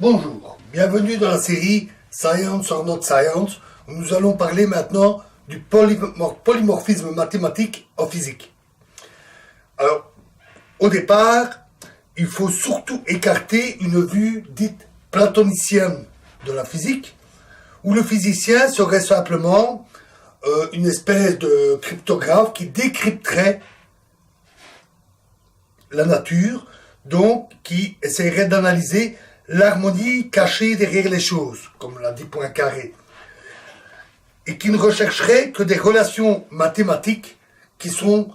Bonjour, bienvenue dans la série Science or Not Science, où nous allons parler maintenant du polymorphisme mathématique en physique. Alors, au départ, il faut surtout écarter une vue dite platonicienne de la physique, où le physicien serait simplement une espèce de cryptographe qui décrypterait la nature, donc qui essaierait d'analyser l'harmonie cachée derrière les choses, comme l'a dit Poincaré, et qui ne rechercherait que des relations mathématiques qui sont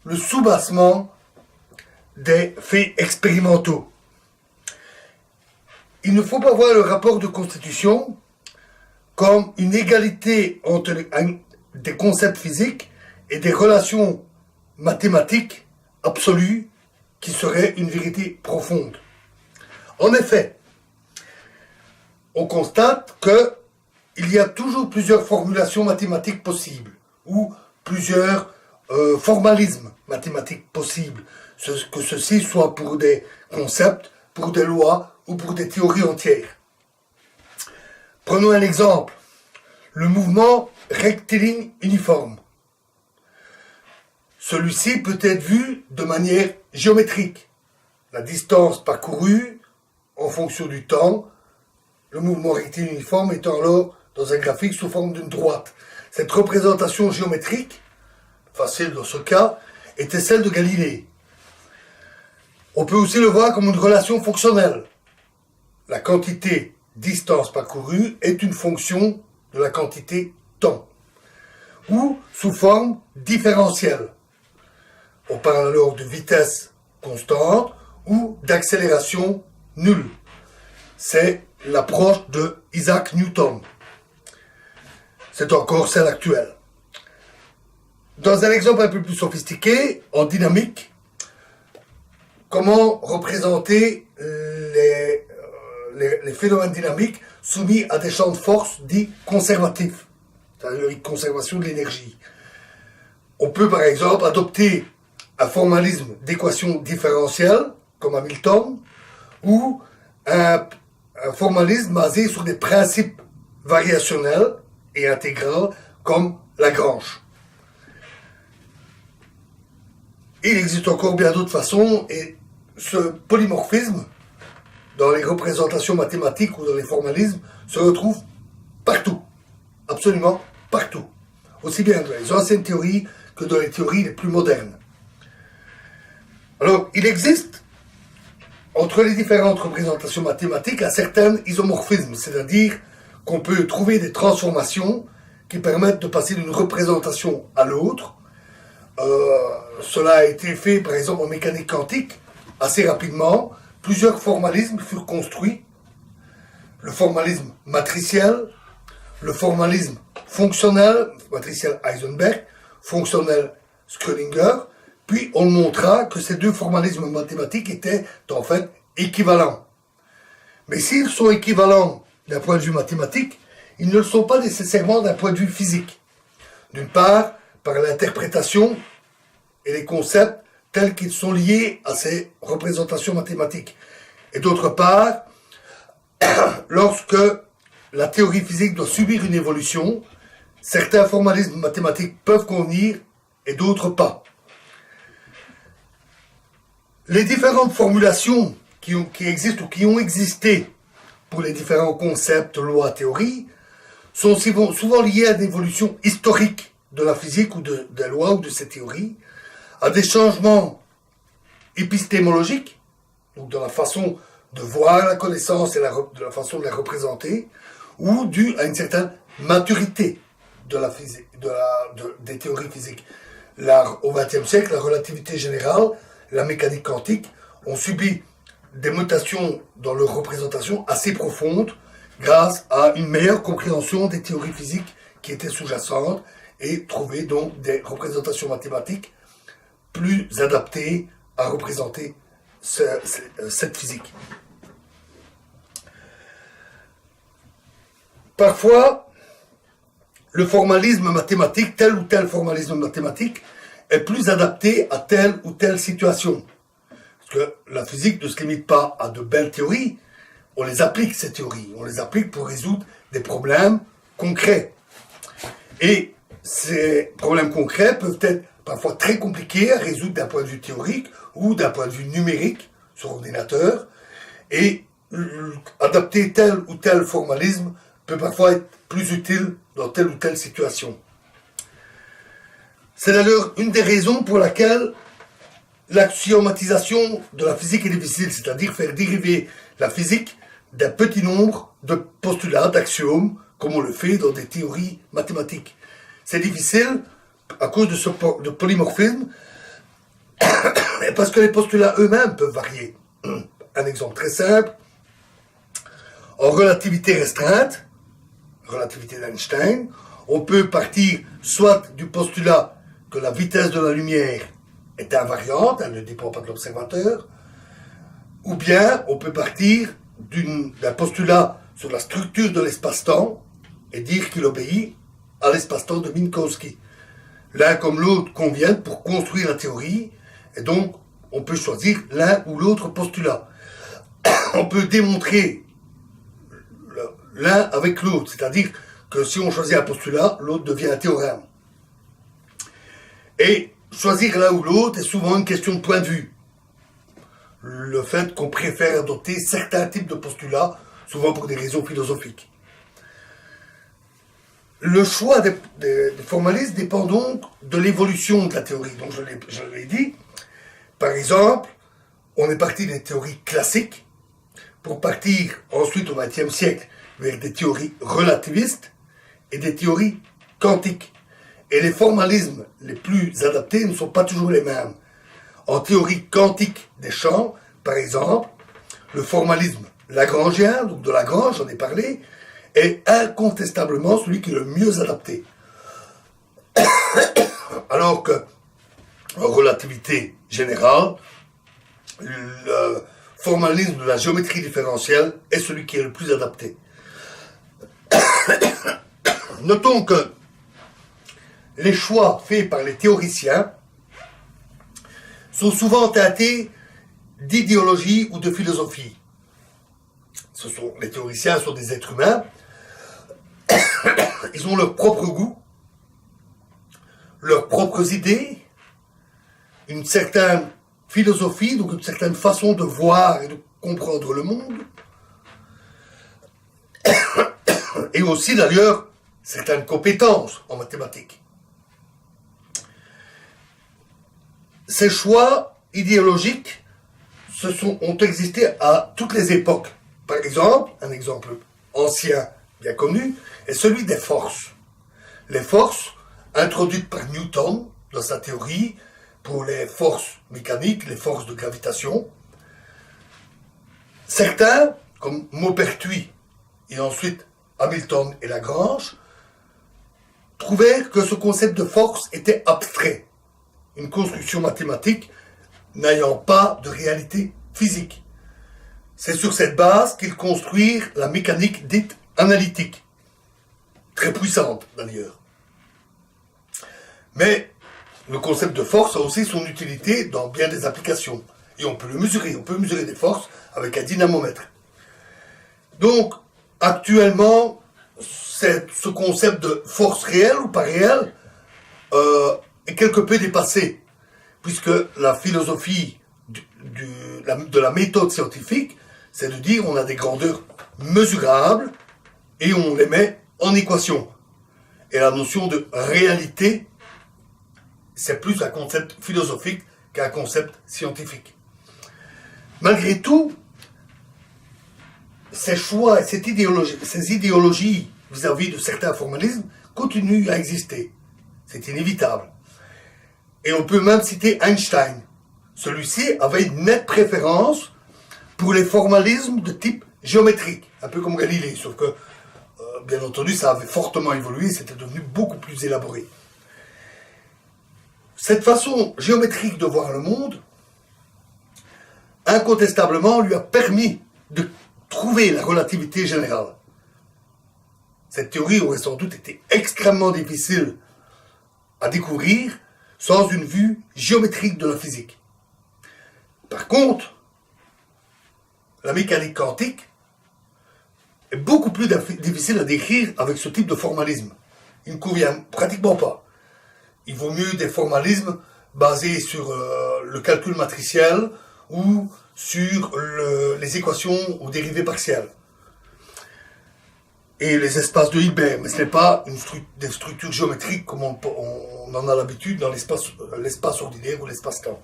le soubassement des faits expérimentaux. Il ne faut pas voir le rapport de constitution comme une égalité entre des concepts physiques et des relations mathématiques absolues qui seraient une vérité profonde. En effet, on constate qu'il y a toujours plusieurs formulations mathématiques possibles, ou plusieurs formalismes mathématiques possibles, que ceci soit pour des concepts, pour des lois ou pour des théories entières. Prenons un exemple, le mouvement rectiligne uniforme. Celui-ci peut être vu de manière géométrique. La distance parcourue en fonction du temps, le mouvement rectiligne uniforme étant alors dans un graphique sous forme d'une droite. Cette représentation géométrique, facile dans ce cas, était celle de Galilée. On peut aussi le voir comme une relation fonctionnelle. La quantité distance parcourue est une fonction de la quantité temps, ou sous forme différentielle. On parle alors de vitesse constante ou d'accélération nulle. C'est l'approche de Isaac Newton. C'est encore celle actuelle. Dans un exemple un peu plus sophistiqué, en dynamique, comment représenter les phénomènes dynamiques soumis à des champs de force dits conservatifs, c'est-à-dire une conservation de l'énergie. On peut par exemple adopter un formalisme d'équation différentielle, comme Hamilton, ou un formalisme basé sur des principes variationnels et intégraux, comme Lagrange. Il existe encore bien d'autres façons, et ce polymorphisme, dans les représentations mathématiques ou dans les formalismes, se retrouve partout, absolument partout, aussi bien dans les anciennes théories que dans les théories les plus modernes. Alors, il existe, entre les différentes représentations mathématiques, un certain isomorphisme, c'est-à-dire qu'on peut trouver des transformations qui permettent de passer d'une représentation à l'autre. Cela a été fait, par exemple, en mécanique quantique, assez rapidement. Plusieurs formalismes furent construits. Le formalisme matriciel, le formalisme fonctionnel, matriciel Heisenberg, fonctionnel Schrödinger, puis on montra que ces deux formalismes mathématiques étaient en fait équivalents. Mais s'ils sont équivalents d'un point de vue mathématique, ils ne le sont pas nécessairement d'un point de vue physique. D'une part, par l'interprétation et les concepts tels qu'ils sont liés à ces représentations mathématiques. Et d'autre part, lorsque la théorie physique doit subir une évolution, certains formalismes mathématiques peuvent convenir et d'autres pas. Les différentes formulations qui existent ou qui ont existé pour les différents concepts, lois, théories, sont souvent liées à des évolutions historiques de la physique ou des lois ou de ces théories, à des changements épistémologiques, donc dans la façon de voir la connaissance et de la façon de la représenter, ou dû à une certaine maturité de la physique, des théories physiques. Au XXe siècle, la relativité générale, la mécanique quantique ont subi des mutations dans leur représentation assez profondes grâce à une meilleure compréhension des théories physiques qui étaient sous-jacentes et trouver donc des représentations mathématiques plus adaptées à représenter cette physique. Parfois, le formalisme mathématique, tel ou tel formalisme mathématique, est plus adapté à telle ou telle situation. Parce que la physique ne se limite pas à de belles théories, on les applique, ces théories. On les applique pour résoudre des problèmes concrets. Et ces problèmes concrets peuvent être parfois très compliqués à résoudre d'un point de vue théorique ou d'un point de vue numérique sur ordinateur. Et adapter tel ou tel formalisme peut parfois être plus utile dans telle ou telle situation. C'est d'ailleurs une des raisons pour laquelle l'axiomatisation de la physique est difficile, c'est-à-dire faire dériver la physique d'un petit nombre de postulats, d'axiomes, comme on le fait dans des théories mathématiques. C'est difficile à cause de polymorphisme, parce que les postulats eux-mêmes peuvent varier. Un exemple très simple, en relativité restreinte, relativité d'Einstein, on peut partir soit du postulat que la vitesse de la lumière est invariante, elle ne dépend pas de l'observateur, ou bien on peut partir d'un postulat sur la structure de l'espace-temps et dire qu'il obéit à l'espace-temps de Minkowski. L'un comme l'autre conviennent pour construire la théorie, et donc on peut choisir l'un ou l'autre postulat. On peut démontrer l'un avec l'autre, c'est-à-dire que si on choisit un postulat, l'autre devient un théorème. Et choisir l'un ou l'autre est souvent une question de point de vue. Le fait qu'on préfère adopter certains types de postulats, souvent pour des raisons philosophiques. Le choix des formalistes dépend donc de l'évolution de la théorie. Donc je l'ai dit. Par exemple, on est parti des théories classiques pour partir ensuite au XXe siècle vers des théories relativistes et des théories quantiques. Et les formalismes les plus adaptés ne sont pas toujours les mêmes. En théorie quantique des champs, par exemple, le formalisme lagrangien, donc de Lagrange, j'en ai parlé, est incontestablement celui qui est le mieux adapté. Alors que, en relativité générale, le formalisme de la géométrie différentielle est celui qui est le plus adapté. Notons que les choix faits par les théoriciens sont souvent teintés d'idéologie ou de philosophie. Les théoriciens sont des êtres humains, ils ont leur propre goût, leurs propres idées, une certaine philosophie, donc une certaine façon de voir et de comprendre le monde, et aussi d'ailleurs certaines compétences en mathématiques. Ces choix idéologiques ont existé à toutes les époques. Par exemple, un exemple ancien bien connu est celui des forces. Les forces, introduites par Newton dans sa théorie pour les forces mécaniques, les forces de gravitation. Certains, comme Maupertuis et ensuite Hamilton et Lagrange, trouvaient que ce concept de force était abstrait, une construction mathématique n'ayant pas de réalité physique. C'est sur cette base qu'ils construisent la mécanique dite analytique, très puissante d'ailleurs. Mais le concept de force a aussi son utilité dans bien des applications. Et on peut le mesurer, on peut mesurer des forces avec un dynamomètre. Donc, actuellement, ce concept de force réelle ou pas réelle est quelque peu dépassé, puisque la philosophie de la méthode scientifique, c'est de dire on a des grandeurs mesurables et on les met en équation. Et la notion de réalité, c'est plus un concept philosophique qu'un concept scientifique. Malgré tout, ces choix et ces idéologies vis-à-vis de certains formalismes continuent à exister. C'est inévitable. Et on peut même citer Einstein. Celui-ci avait une nette préférence pour les formalismes de type géométrique, un peu comme Galilée, sauf que, bien entendu, ça avait fortement évolué, c'était devenu beaucoup plus élaboré. Cette façon géométrique de voir le monde, incontestablement, lui a permis de trouver la relativité générale. Cette théorie aurait sans doute été extrêmement difficile à découvrir sans une vue géométrique de la physique. Par contre, la mécanique quantique est beaucoup plus difficile à décrire avec ce type de formalisme. Il ne convient pratiquement pas. Il vaut mieux des formalismes basés sur le calcul matriciel ou sur les équations ou dérivées partielles. Et les espaces de Hilbert, mais ce n'est pas des structures géométriques comme on en a l'habitude dans l'espace ordinaire ou l'espace-temps.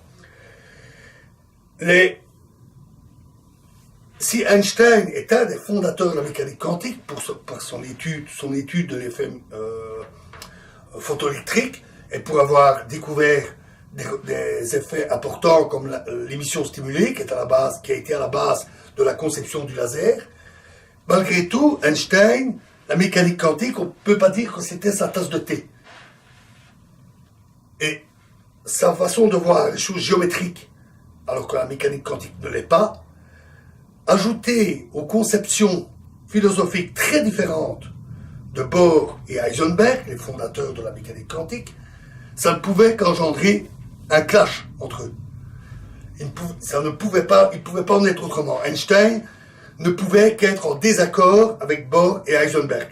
Si Einstein est un des fondateurs de la mécanique quantique par son étude de l'effet photoélectrique et pour avoir découvert des effets importants comme l'émission stimulée qui a été à la base de la conception du laser, malgré tout, Einstein, la mécanique quantique, on ne peut pas dire que c'était sa tasse de thé. Et sa façon de voir les choses géométriques, alors que la mécanique quantique ne l'est pas, ajouté aux conceptions philosophiques très différentes de Bohr et Heisenberg, les fondateurs de la mécanique quantique, ça ne pouvait qu'engendrer un clash entre eux. Ils ne pouvaient pas en être autrement. Einstein ne pouvait qu'être en désaccord avec Bohr et Heisenberg.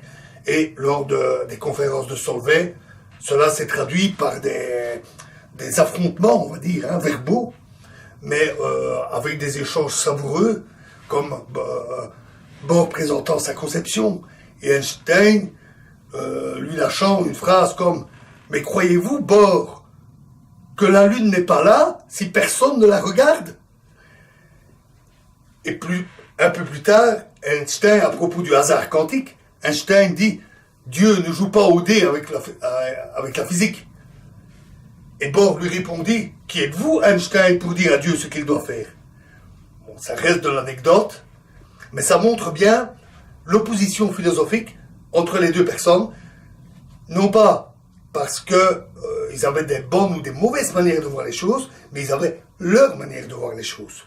Et lors des conférences de Solvay, cela s'est traduit par des affrontements, on va dire, verbaux, mais avec des échanges savoureux, comme Bohr présentant sa conception, et Einstein lui lâchant une phrase comme « Mais croyez-vous, Bohr, que la Lune n'est pas là si personne ne la regarde ?» Et un peu plus tard, Einstein, à propos du hasard quantique, Einstein dit « Dieu ne joue pas au dé avec la physique. » Et Bohr lui répondit « Qui êtes-vous, Einstein, pour dire à Dieu ce qu'il doit faire ?» Bon, ça reste de l'anecdote, mais ça montre bien l'opposition philosophique entre les deux personnes, non pas parce que ils avaient des bonnes ou des mauvaises manières de voir les choses, mais ils avaient leur manière de voir les choses.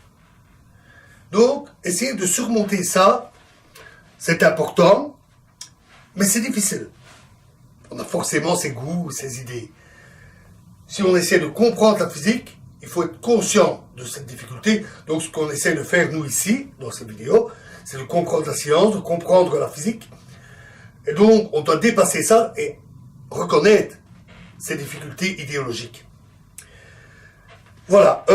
Donc, essayer de surmonter ça, c'est important, mais c'est difficile. On a forcément ses goûts, ses idées. Si on essaie de comprendre la physique, il faut être conscient de cette difficulté. Donc, ce qu'on essaie de faire, nous, ici, dans cette vidéo, c'est de comprendre la science, de comprendre la physique. Et donc, on doit dépasser ça et reconnaître ces difficultés idéologiques. Voilà,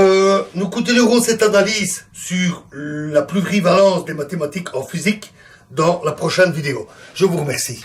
nous continuerons cette analyse sur la plurivalence des mathématiques en physique dans la prochaine vidéo. Je vous remercie.